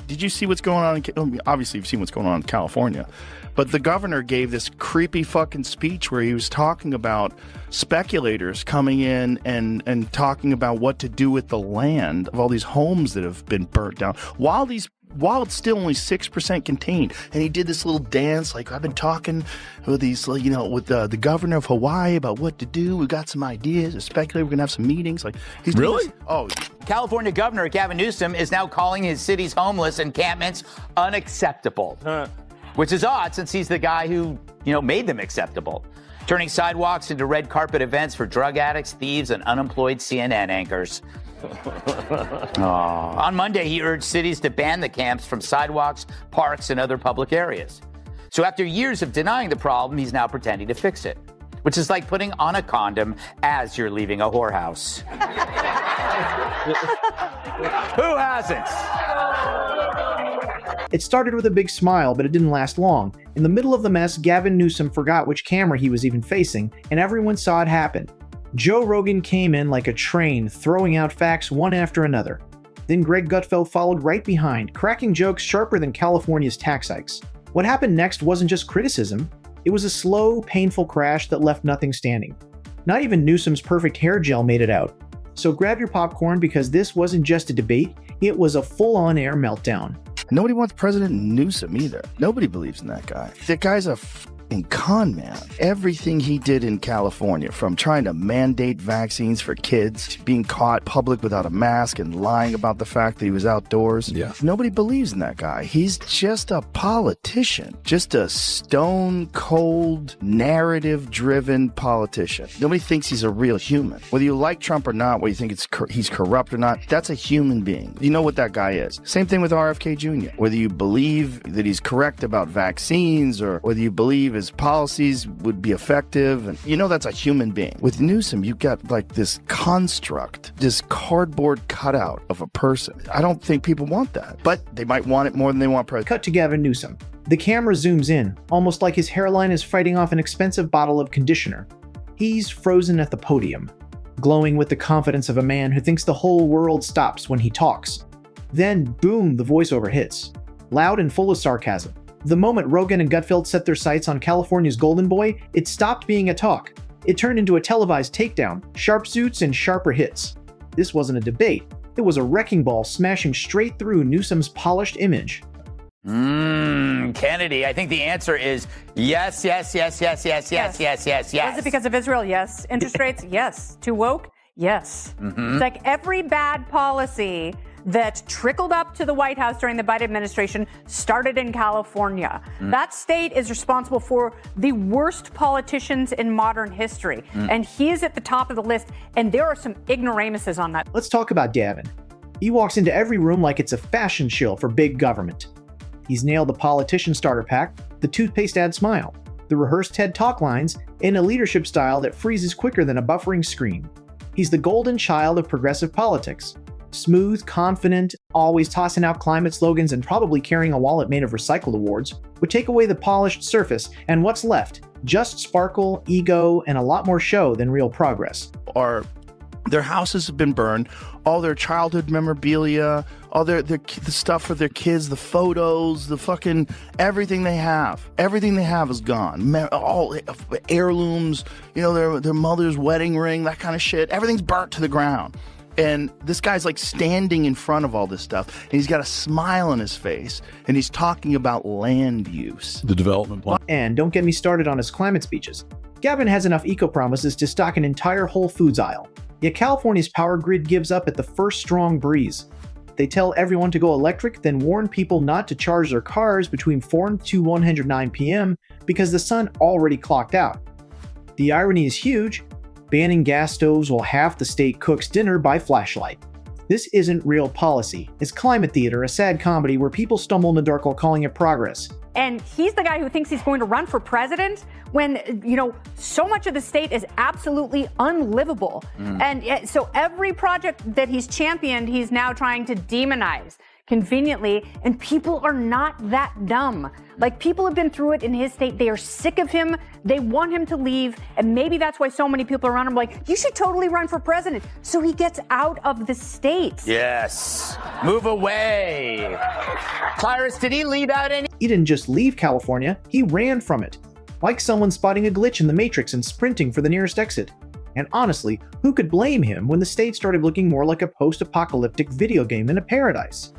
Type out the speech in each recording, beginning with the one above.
Did you see what's going on? Obviously, you've seen what's going on in California. But the governor gave this creepy fucking speech where he was talking about speculators coming in and talking about what to do with the land of all these homes that have been burnt down while it's still only 6% contained. And he did this little dance like, I've been talking with these, with the governor of Hawaii about what to do. We got some ideas. A speculator, we're going to have some meetings. Like, he's really? Oh, California Governor Gavin Newsom is now calling his city's homeless encampments unacceptable. Which is odd since he's the guy who, made them acceptable. Turning sidewalks into red carpet events for drug addicts, thieves, and unemployed CNN anchors. On Monday, he urged cities to ban the camps from sidewalks, parks, and other public areas. So after years of denying the problem, he's now pretending to fix it, which is like putting on a condom as you're leaving a whorehouse. Who hasn't? It started with a big smile, but it didn't last long. In the middle of the mess, Gavin Newsom forgot which camera he was even facing, and everyone saw it happen. Joe Rogan came in like a train, throwing out facts one after another. Then Greg Gutfeld followed right behind, cracking jokes sharper than California's tax hikes. What happened next wasn't just criticism. It was a slow, painful crash that left nothing standing. Not even Newsom's perfect hair gel made it out. So grab your popcorn because this wasn't just a debate, it was a full-on air meltdown. Nobody wants President Newsom either. Nobody believes in that guy. That guy's a fucking con man. Everything he did in California, from trying to mandate vaccines for kids, being caught public without a mask and lying about the fact that he was outdoors. Yeah. Nobody believes in that guy. He's just a politician, just a stone cold, narrative driven politician. Nobody thinks he's a real human. Whether you like Trump or not, whether you think he's corrupt or not, that's a human being. You know what that guy is. Same thing with RFK Jr. Whether you believe that he's correct about vaccines or whether you believe his policies would be effective, and that's a human being. With Newsom, you got like this construct, this cardboard cutout of a person. I don't think people want that, but they might want it more than they want president. Cut to Gavin Newsom. The camera zooms in, almost like his hairline is fighting off an expensive bottle of conditioner. He's frozen at the podium, glowing with the confidence of a man who thinks the whole world stops when he talks. Then, boom, the voiceover hits, loud and full of sarcasm. The moment Rogan and Gutfeld set their sights on California's golden boy, it stopped being a talk. It turned into a televised takedown, sharp suits and sharper hits. This wasn't a debate. It was a wrecking ball smashing straight through Newsom's polished image. Kennedy, I think the answer is yes. Was it because of Israel? Yes. Interest rates? Yes. Too woke? Yes. It's like every bad policy that trickled up to the White House during the Biden administration started in California. That state is responsible for the worst politicians in modern history. And he is at the top of the list, and there are some ignoramuses on that. Let's talk about Gavin. He walks into every room like it's a fashion show for big government. He's nailed the politician starter pack, the toothpaste ad smile, the rehearsed TED Talk lines, and a leadership style that freezes quicker than a buffering screen. He's the golden child of progressive politics. Smooth, confident, always tossing out climate slogans and probably carrying a wallet made of recycled awards would take away the polished surface, and what's left? Just sparkle, ego, and a lot more show than real progress. Their houses have been burned, all their childhood memorabilia, all the stuff for their kids, the photos, the fucking everything they have is gone. All heirlooms, their mother's wedding ring, that kind of shit. Everything's burnt to the ground. And this guy's like standing in front of all this stuff, and he's got a smile on his face, and he's talking about land use. The development plan. And don't get me started on his climate speeches. Gavin has enough eco-promises to stock an entire Whole Foods aisle. Yet California's power grid gives up at the first strong breeze. They tell everyone to go electric, then warn people not to charge their cars between 4 to 109 p.m. because the sun already clocked out. The irony is huge. Banning gas stoves while half the state cooks dinner by flashlight. This isn't real policy. It's climate theater, a sad comedy where people stumble in the dark while calling it progress. And he's the guy who thinks he's going to run for president when, so much of the state is absolutely unlivable. And so every project that he's championed, he's now trying to demonize conveniently. And people are not that dumb. Like, people have been through it in his state. They are sick of him. They want him to leave. And maybe that's why so many people around him are like, you should totally run for president. So he gets out of the state. Yes. Move away. Cyrus, did he leave out any? He didn't just leave California, he ran from it. Like someone spotting a glitch in the Matrix and sprinting for the nearest exit. And honestly, who could blame him when the state started looking more like a post-apocalyptic video game than a paradise?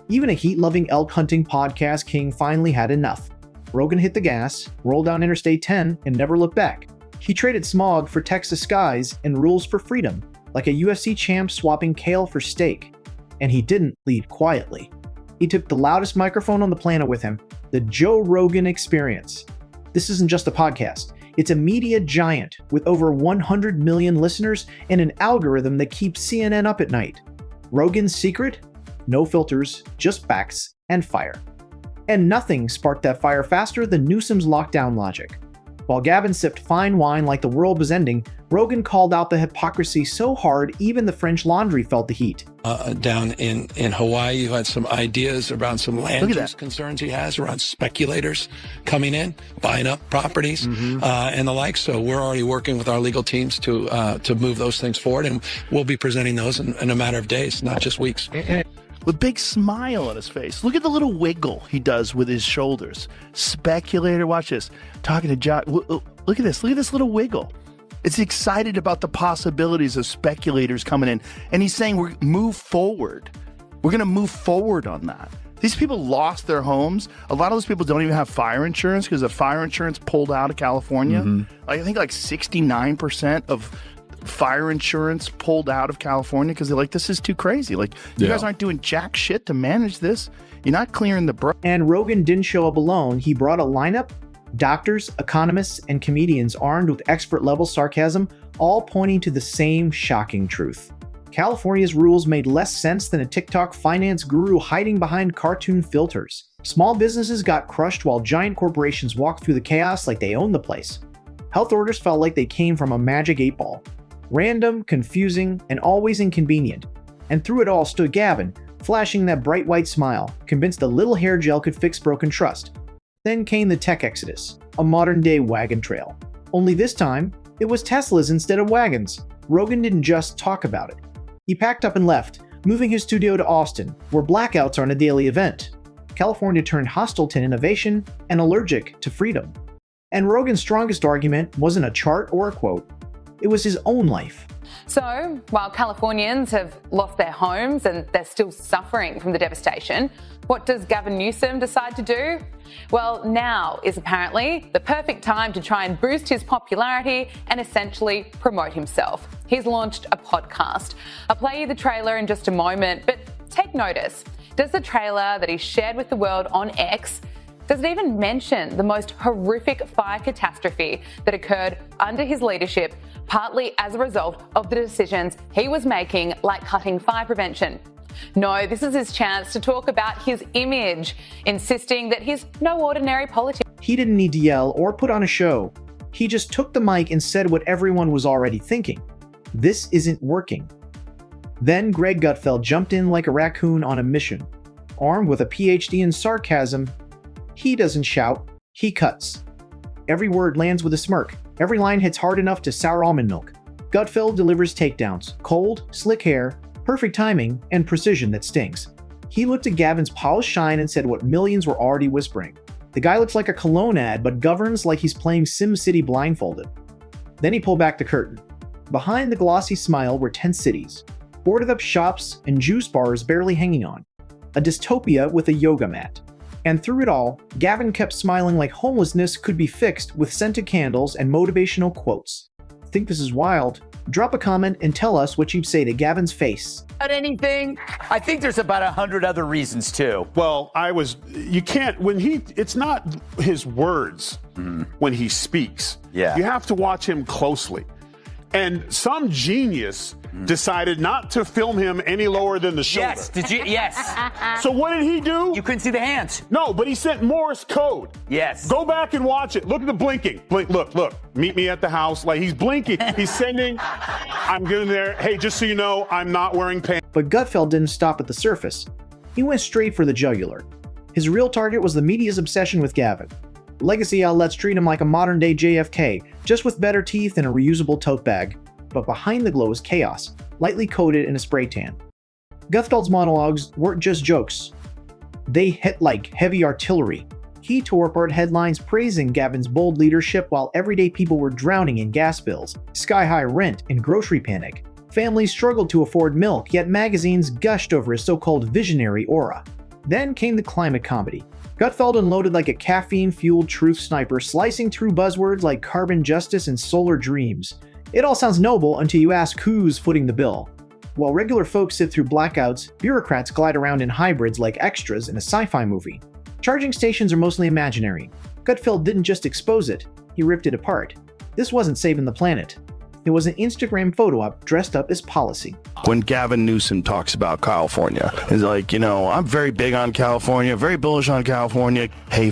Even a heat-loving elk hunting podcast king finally had enough. Rogan hit the gas, rolled down Interstate 10, and never looked back. He traded smog for Texas skies and rules for freedom, like a UFC champ swapping kale for steak. And he didn't lead quietly. He took the loudest microphone on the planet with him, the Joe Rogan Experience. This isn't just a podcast. It's a media giant with over 100 million listeners and an algorithm that keeps CNN up at night. Rogan's secret? No filters, just facts and fire. And nothing sparked that fire faster than Newsom's lockdown logic. While Gavin sipped fine wine like the world was ending, Rogan called out the hypocrisy so hard even the French Laundry felt the heat. Down in Hawaii, you had some ideas around some land use concerns he has around speculators coming in, buying up properties, and the like. So we're already working with our legal teams to move those things forward, and we'll be presenting those in a matter of days, not just weeks. With a big smile on his face. Look at the little wiggle he does with his shoulders. Speculator, watch this. Talking to Josh. Look at this little wiggle. It's excited about the possibilities of speculators coming in. And he's saying we're move forward. We're going to move forward on that. These people lost their homes. A lot of those people don't even have fire insurance because the fire insurance pulled out of California. I think like 69% of fire insurance pulled out of California because they're like, this is too crazy. Like, you guys aren't doing jack shit to manage this. You're not clearing the And Rogan didn't show up alone. He brought a lineup, doctors, economists, and comedians armed with expert-level sarcasm, all pointing to the same shocking truth. California's rules made less sense than a TikTok finance guru hiding behind cartoon filters. Small businesses got crushed while giant corporations walked through the chaos like they owned the place. Health orders felt like they came from a magic 8-ball. Random, confusing, and always inconvenient. And through it all stood Gavin, flashing that bright white smile, convinced a little hair gel could fix broken trust. Then came the tech exodus, a modern-day wagon trail. Only this time, it was Teslas instead of wagons. Rogan didn't just talk about it. He packed up and left, moving his studio to Austin, where blackouts aren't a daily event. California turned hostile to innovation and allergic to freedom. And Rogan's strongest argument wasn't a chart or a quote. It was his own life. So, while Californians have lost their homes and they're still suffering from the devastation, what does Gavin Newsom decide to do? Well, now is apparently the perfect time to try and boost his popularity and essentially promote himself. He's launched a podcast. I'll play you the trailer in just a moment, but take notice. Does the trailer that he shared with the world on X, does it even mention the most horrific fire catastrophe that occurred under his leadership, partly as a result of the decisions he was making, like cutting fire prevention? No, this is his chance to talk about his image, insisting that he's no ordinary politician. He didn't need to yell or put on a show. He just took the mic and said what everyone was already thinking. This isn't working. Then Greg Gutfeld jumped in like a raccoon on a mission. Armed with a PhD in sarcasm, he doesn't shout, he cuts. Every word lands with a smirk. Every line hits hard enough to sour almond milk. Gutfeld delivers takedowns, cold, slick hair, perfect timing, and precision that stings. He looked at Gavin's polished shine and said what millions were already whispering. The guy looks like a cologne ad, but governs like he's playing SimCity blindfolded. Then he pulled back the curtain. Behind the glossy smile were tent cities, boarded up shops and juice bars barely hanging on. A dystopia with a yoga mat. And through it all, Gavin kept smiling like homelessness could be fixed with scented candles and motivational quotes. Think this is wild? Drop a comment and tell us what you'd say to Gavin's face. About anything? I think there's about 100 other reasons too. Well, you can't, it's not his words when he speaks. Yeah. You have to watch him closely. And some genius decided not to film him any lower than the shoulder. Yes, did you? Yes. So what did he do? You couldn't see the hands. No, but he sent Morse code. Yes. Go back and watch it. Look at the blinking. Blink, look. Meet me at the house. Like, he's blinking. He's sending. I'm getting there. Hey, just so you know, I'm not wearing pants. But Gutfeld didn't stop at the surface. He went straight for the jugular. His real target was the media's obsession with Gavin. Legacy outlets treat him like a modern-day JFK, just with better teeth and a reusable tote bag. But behind the glow is chaos, lightly coated in a spray tan. Gutfeld's monologues weren't just jokes. They hit like heavy artillery. He tore apart headlines praising Gavin's bold leadership while everyday people were drowning in gas bills, sky-high rent, and grocery panic. Families struggled to afford milk, yet magazines gushed over his so-called visionary aura. Then came the climate comedy. Gutfeld unloaded like a caffeine-fueled truth sniper, slicing through buzzwords like carbon justice and solar dreams. It all sounds noble until you ask who's footing the bill. While regular folks sit through blackouts, bureaucrats glide around in hybrids like extras in a sci-fi movie. Charging stations are mostly imaginary. Gutfeld didn't just expose it, he ripped it apart. This wasn't saving the planet. It was an Instagram photo op dressed up as policy. When Gavin Newsom talks about California, he's like, I'm very big on California, very bullish on California. Hey,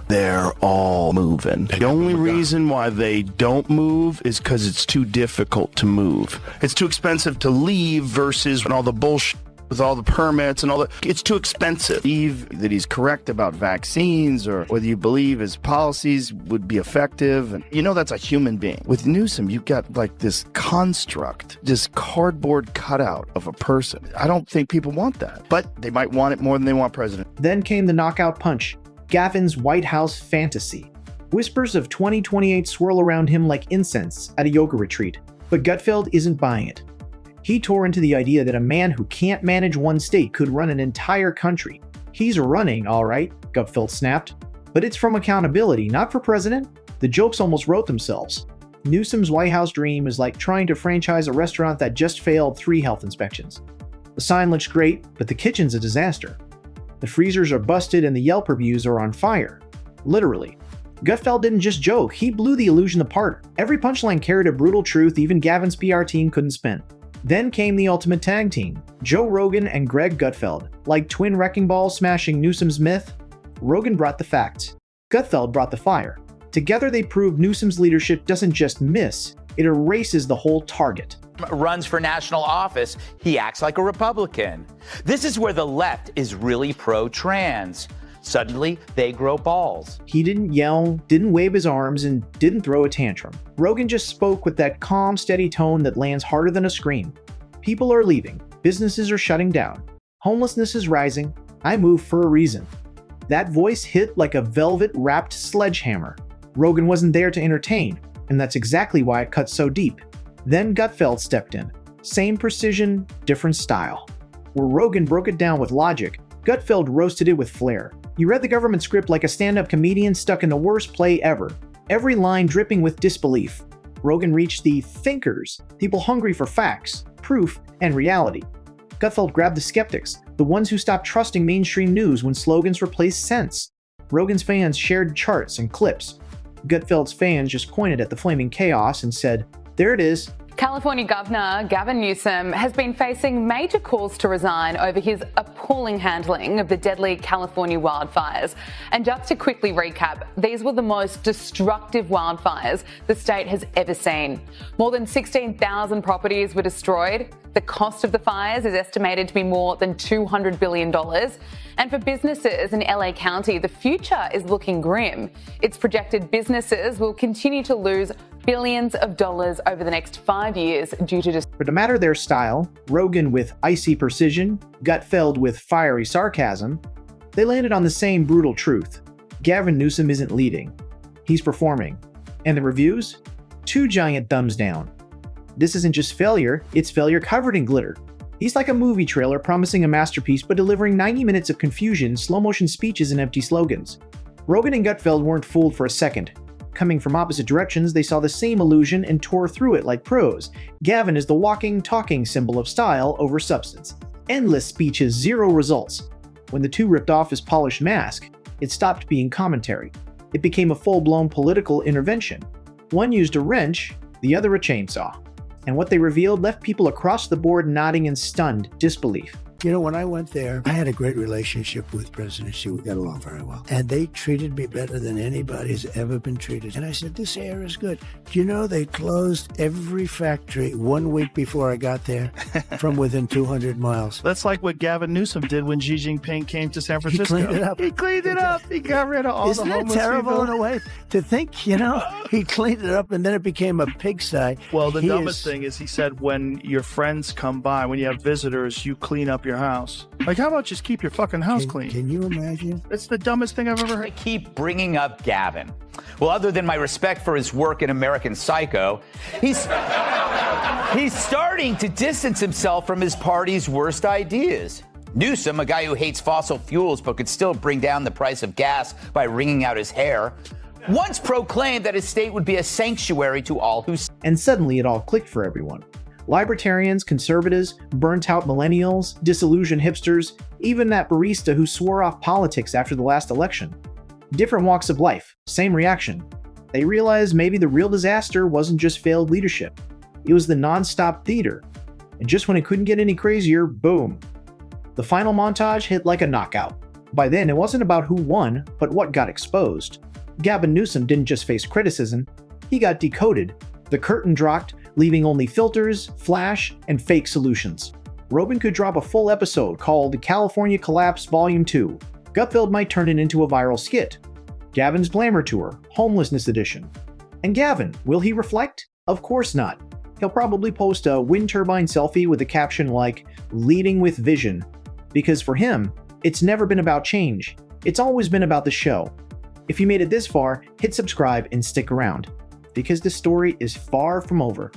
they're all moving. The only reason why they don't move is because it's too difficult to move. It's too expensive to leave versus all the bullshit with all the permits and all that. It's too expensive. Believe that he's correct about vaccines or whether you believe his policies would be effective. And that's a human being. With Newsom, you've got like this construct, this cardboard cutout of a person. I don't think people want that, but they might want it more than they want president. Then came the knockout punch, Gavin's White House fantasy. Whispers of 2028 swirl around him like incense at a yoga retreat, but Gutfeld isn't buying it. He tore into the idea that a man who can't manage one state could run an entire country. He's running, all right, Gutfeld snapped. But it's from accountability, not for president. The jokes almost wrote themselves. Newsom's White House dream is like trying to franchise a restaurant that just failed 3 health inspections. The sign looks great, but the kitchen's a disaster. The freezers are busted and the Yelp reviews are on fire. Literally. Gutfeld didn't just joke, he blew the illusion apart. Every punchline carried a brutal truth even Gavin's PR team couldn't spin. Then came the ultimate tag team, Joe Rogan and Greg Gutfeld. Like twin wrecking balls smashing Newsom's myth, Rogan brought the facts. Gutfeld brought the fire. Together they proved Newsom's leadership doesn't just miss, it erases the whole target. Runs for national office, he acts like a Republican. This is where the left is really pro-trans. Suddenly, they grow balls. He didn't yell, didn't wave his arms, and didn't throw a tantrum. Rogan just spoke with that calm, steady tone that lands harder than a scream. People are leaving. Businesses are shutting down. Homelessness is rising. I move for a reason. That voice hit like a velvet-wrapped sledgehammer. Rogan wasn't there to entertain, and that's exactly why it cut so deep. Then Gutfeld stepped in. Same precision, different style. Where Rogan broke it down with logic, Gutfeld roasted it with flair. You read the government script like a stand-up comedian stuck in the worst play ever. Every line dripping with disbelief. Rogan reached the thinkers, people hungry for facts, proof, and reality. Gutfeld grabbed the skeptics, the ones who stopped trusting mainstream news when slogans replaced sense. Rogan's fans shared charts and clips. Gutfeld's fans just pointed at the flaming chaos and said, "There it is." California Governor Gavin Newsom has been facing major calls to resign over his appalling handling of the deadly California wildfires. And just to quickly recap, these were the most destructive wildfires the state has ever seen. More than 16,000 properties were destroyed. The cost of the fires is estimated to be more than $200 billion. And for businesses in LA County, the future is looking grim. It's projected businesses will continue to lose billions of dollars over the next 5 years due to But no matter their style, Rogan with icy precision, Gutfeld with fiery sarcasm, they landed on the same brutal truth. Gavin Newsom isn't leading. He's performing. And the reviews? 2 giant thumbs down. This isn't just failure, it's failure covered in glitter. He's like a movie trailer promising a masterpiece but delivering 90 minutes of confusion, slow-motion speeches, and empty slogans. Rogan and Gutfeld weren't fooled for a second. Coming from opposite directions, they saw the same illusion and tore through it like pros. Gavin is the walking, talking symbol of style over substance. Endless speeches, 0 results. When the two ripped off his polished mask, it stopped being commentary. It became a full-blown political intervention. One used a wrench, the other a chainsaw. And what they revealed left people across the board nodding in stunned disbelief. You know, when I went there, I had a great relationship with President Xi. We got along very well. And they treated me better than anybody's ever been treated. And I said, this air is good. Do you know they closed every factory 1 week before I got there from within 200 miles? That's like what Gavin Newsom did when Xi Jinping came to San Francisco. He cleaned it up. He cleaned it up. He got rid of all the homeless people. Isn't that terrible in a way to think, you know? He cleaned it up and then it became a pigsty. Well, the dumbest thing is he said when your friends come by, when you have visitors, you clean up your your house. Like, how about just keep your fucking house clean? Can you imagine? It's the dumbest thing I've ever I heard. keep bringing up Gavin. Well, other than my respect for his work in American Psycho, he's starting to distance himself from his party's worst ideas. Newsom, a guy who hates fossil fuels but could still bring down the price of gas by wringing out his hair, once proclaimed that his state would be a sanctuary to all who... And suddenly it all clicked for everyone. Libertarians, conservatives, burnt-out millennials, disillusioned hipsters, even that barista who swore off politics after the last election. Different walks of life, same reaction. They realized maybe the real disaster wasn't just failed leadership. It was the non-stop theater. And just when it couldn't get any crazier, boom. The final montage hit like a knockout. By then, it wasn't about who won, but what got exposed. Gavin Newsom didn't just face criticism, he got decoded. The curtain dropped, leaving only filters, flash, and fake solutions. Rogan could drop a full episode called California Collapse Volume 2. Gutfeld might turn it into a viral skit. Gavin's Blamer Tour, Homelessness Edition. And Gavin, will he reflect? Of course not. He'll probably post a wind turbine selfie with a caption like, "Leading with Vision." Because for him, it's never been about change. It's always been about the show. If you made it this far, hit subscribe and stick around. Because this story is far from over.